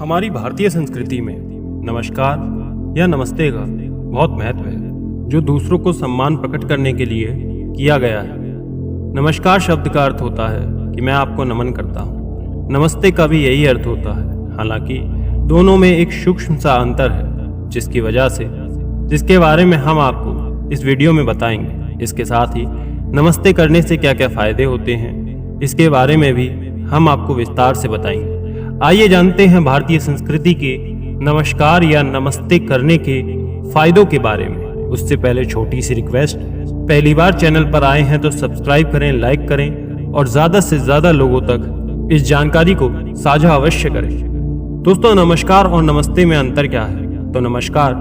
हमारी भारतीय संस्कृति में नमस्कार या नमस्ते का बहुत महत्व है, जो दूसरों को सम्मान प्रकट करने के लिए किया गया है। नमस्कार शब्द का अर्थ होता है कि मैं आपको नमन करता हूँ। नमस्ते का भी यही अर्थ होता है, हालांकि दोनों में एक सूक्ष्म सा अंतर है, जिसके बारे में हम आपको इस वीडियो में बताएंगे। इसके साथ ही नमस्ते करने से क्या क्या फायदे होते हैं, इसके बारे में भी हम आपको विस्तार से बताएंगे। आइए जानते हैं भारतीय संस्कृति के नमस्कार या नमस्ते करने के फायदों के बारे में। उससे पहले छोटी सी रिक्वेस्ट, पहली बार चैनल पर आए हैं तो सब्सक्राइब करें, लाइक करें और ज़्यादा से ज़्यादा लोगों तक इस जानकारी को साझा अवश्य करें। दोस्तों, नमस्कार और नमस्ते में अंतर क्या है? तो नमस्कार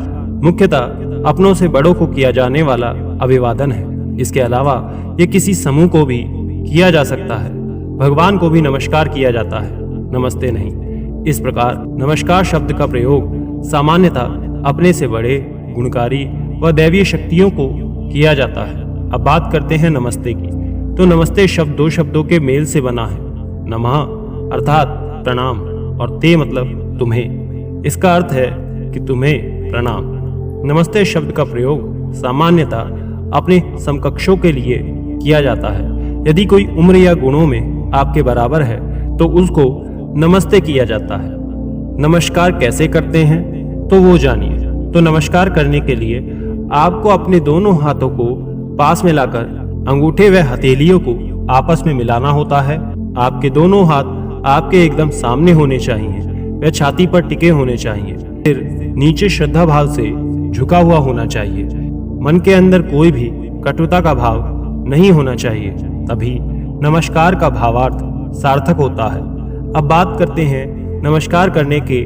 मुख्यतः अपनों से बड़ों को किया जाने वाला अभिवादन है। इसके अलावा ये किसी समूह को भी किया जा सकता है। भगवान को भी नमस्कार किया जाता है, नमस्ते नहीं। इस प्रकार नमस्कार शब्द का प्रयोग सामान्यतः अपने से बड़े, गुणकारी व दैवीय शक्तियों को किया जाता है। अब बात करते हैं नमस्ते की। तो नमस्ते शब्द दो शब्दों के मेल से बना है। नमः अर्थात प्रणाम और ते मतलब तुम्हें। इसका अर्थ है कि तुम्हें प्रणाम। नमस्ते शब्द का प्रयोग सामान्यतः अपने समकक्षों के लिए किया जाता है। यदि कोई उम्र या गुणों में आपके बराबर है तो उसको नमस्ते किया जाता है। नमस्कार कैसे करते हैं तो वो जानिए। तो नमस्कार करने के लिए आपको अपने दोनों हाथों को पास में लाकर अंगूठे व हथेलियों को आपस में मिलाना होता है। आपके दोनों हाथ आपके एकदम सामने होने चाहिए व छाती पर टिके होने चाहिए। फिर नीचे श्रद्धा भाव से झुका हुआ होना चाहिए। मन के अंदर कोई भी कटुता का भाव नहीं होना चाहिए, तभी नमस्कार का भावार्थ सार्थक होता है। अब बात करते हैं नमस्कार करने के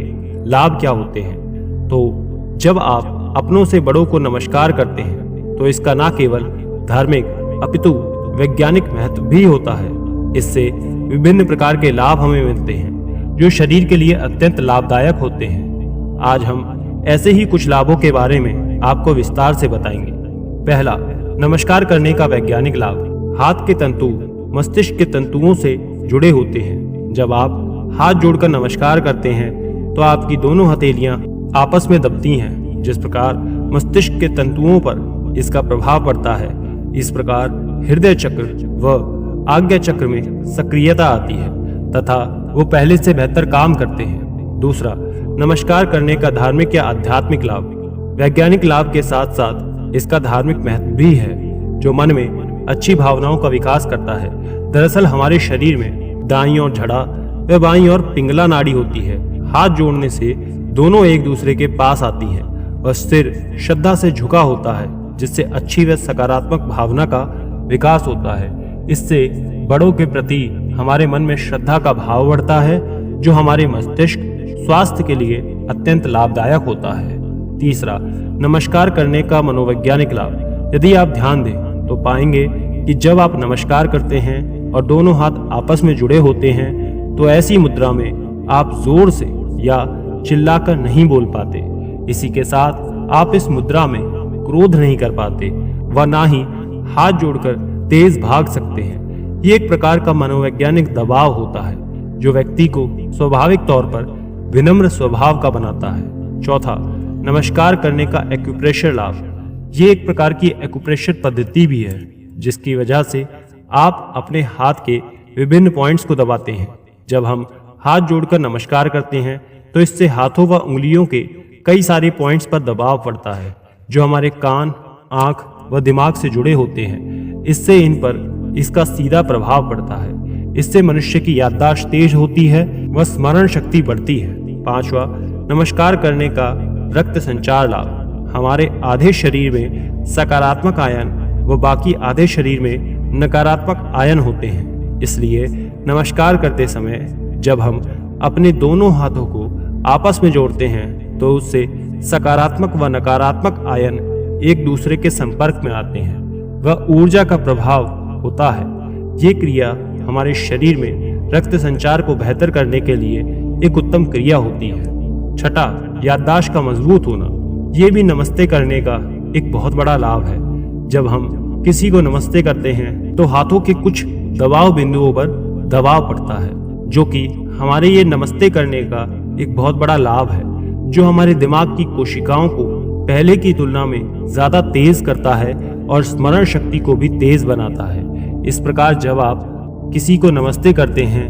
लाभ क्या होते हैं। तो जब आप अपनों से बड़ों को नमस्कार करते हैं तो इसका न केवल धार्मिक अपितु वैज्ञानिक महत्व भी होता है। इससे विभिन्न प्रकार के लाभ हमें मिलते हैं जो शरीर के लिए अत्यंत लाभदायक होते हैं। आज हम ऐसे ही कुछ लाभों के बारे में आपको विस्तार से बताएंगे। पहला, नमस्कार करने का वैज्ञानिक लाभ। हाथ के तंतु मस्तिष्क के तंतुओं से जुड़े होते हैं। जब आप हाथ जोड़कर नमस्कार करते हैं तो आपकी दोनों हथेलियां आपस में दबती हैं, जिस प्रकार मस्तिष्क के तंतुओं पर इसका प्रभाव पड़ता है। इस प्रकार हृदय चक्र व आज्ञा चक्र में सक्रियता आती है तथा वो पहले से बेहतर काम करते हैं। दूसरा, नमस्कार करने का धार्मिक या आध्यात्मिक लाभ। वैज्ञानिक लाभ के साथ साथ इसका धार्मिक महत्व भी है, जो मन में अच्छी भावनाओं का विकास करता है। दरअसल हमारे शरीर में दाईं और जड़ा व बाईं और पिंगला नाड़ी होती है। हाथ जोड़ने से दोनों एक दूसरे के पास आती हैं और सिर श्रद्धा से झुका होता है, जिससे अच्छी व सकारात्मक भावना का विकास होता है। इससे बड़ों के प्रति हमारे मन में श्रद्धा का भाव बढ़ता है, जो हमारे मस्तिष्क स्वास्थ्य के लिए अत्यंत लाभदायक होता है। तीसरा, नमस्कार करने का मनोवैज्ञानिक लाभ। यदि आप ध्यान दें तो पाएंगे कि जब आप नमस्कार करते हैं और दोनों हाथ आपस में जुड़े होते हैं तो ऐसी मुद्रा में आप जोर से या चिल्लाकर नहीं बोल पाते। इसी के साथ आप इस मुद्रा में क्रोध नहीं कर पाते व ना ही हाथ जोड़कर तेज भाग सकते हैं। ये एक प्रकार का मनोवैज्ञानिक दबाव होता है जो व्यक्ति को स्वाभाविक तौर पर विनम्र स्वभाव का बनाता है। चौथा, नमस्कार करने का एक्यूप्रेशर लाभ। ये एक प्रकार की एक्यूप्रेशर पद्धति भी है, जिसकी वजह से आप अपने हाथ के विभिन्न पॉइंट्स को दबाते हैं। जब हम हाथ जोड़कर नमस्कार करते हैं तो इससे हाथों व उंगलियों के कई सारे पॉइंट्स पर दबाव पड़ता है, जो हमारे कान, आंख व दिमाग से जुड़े होते हैं। इससे इन पर इसका सीधा प्रभाव पड़ता है। इससे मनुष्य की याददाश्त तेज होती है व स्मरण शक्ति बढ़ती है। पांचवा, नमस्कार करने का रक्त संचार लाभ। हमारे आधे शरीर में सकारात्मक आयन व बाकी आधे शरीर में नकारात्मक आयन होते हैं। इसलिए नमस्कार करते समय जब हम अपने दोनों हाथों को आपस में जोड़ते हैं तो उससे सकारात्मक व नकारात्मक आयन एक दूसरे के संपर्क में आते हैं व ऊर्जा का प्रभाव होता है। ये क्रिया हमारे शरीर में रक्त संचार को बेहतर करने के लिए एक उत्तम क्रिया होती है। छठा, याददाश्त का मजबूत होना। ये भी नमस्ते करने का एक बहुत बड़ा लाभ है। जब हम किसी को नमस्ते करते हैं तो हाथों के कुछ दबाव बिंदुओं पर दबाव पड़ता है, जो कि हमारे ये नमस्ते करने का एक बहुत बड़ा लाभ है जो हमारे दिमाग की कोशिकाओं को पहले की तुलना में ज्यादा तेज करता है और स्मरण शक्ति को भी तेज बनाता है। इस प्रकार जब आप किसी को नमस्ते करते हैं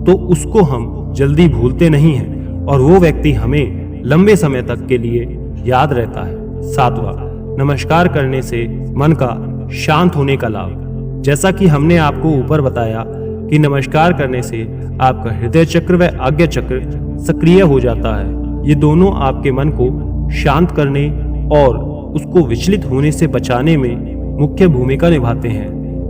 तो उसको हम जल्दी भूलते नहीं हैं और वो व्यक्ति हमें लंबे समय तक के लिए याद रहता है। सातवां, नमस्कार करने से मन का शांत होने का लाभ। जैसा कि हमने आपको ऊपर बताया कि नमस्कार करने से आपका हृदय चक्र व आज्ञा चक्र सक्रिय हो जाता है। ये दोनों आपके मन को शांत करने और उसको विचलित होने से बचाने में मुख्य भूमिका निभाते हैं।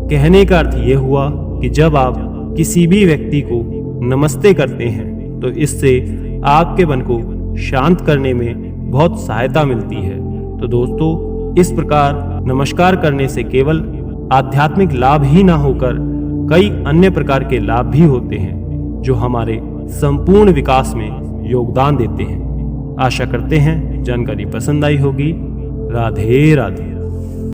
कहने का अर्थ ये हुआ कि जब आप किसी भी व्यक्ति को नमस्ते करते हैं तो इससे आपके मन को शांत करने में बहुत सहायता मिलती है। तो दोस्तों, इस प्रकार नमस्कार करने से केवल आध्यात्मिक लाभ ही ना होकर कई अन्य प्रकार के लाभ भी होते हैं जो हमारे संपूर्ण विकास में योगदान देते हैं। आशा करते हैं जानकारी पसंद आई होगी। राधे राधे।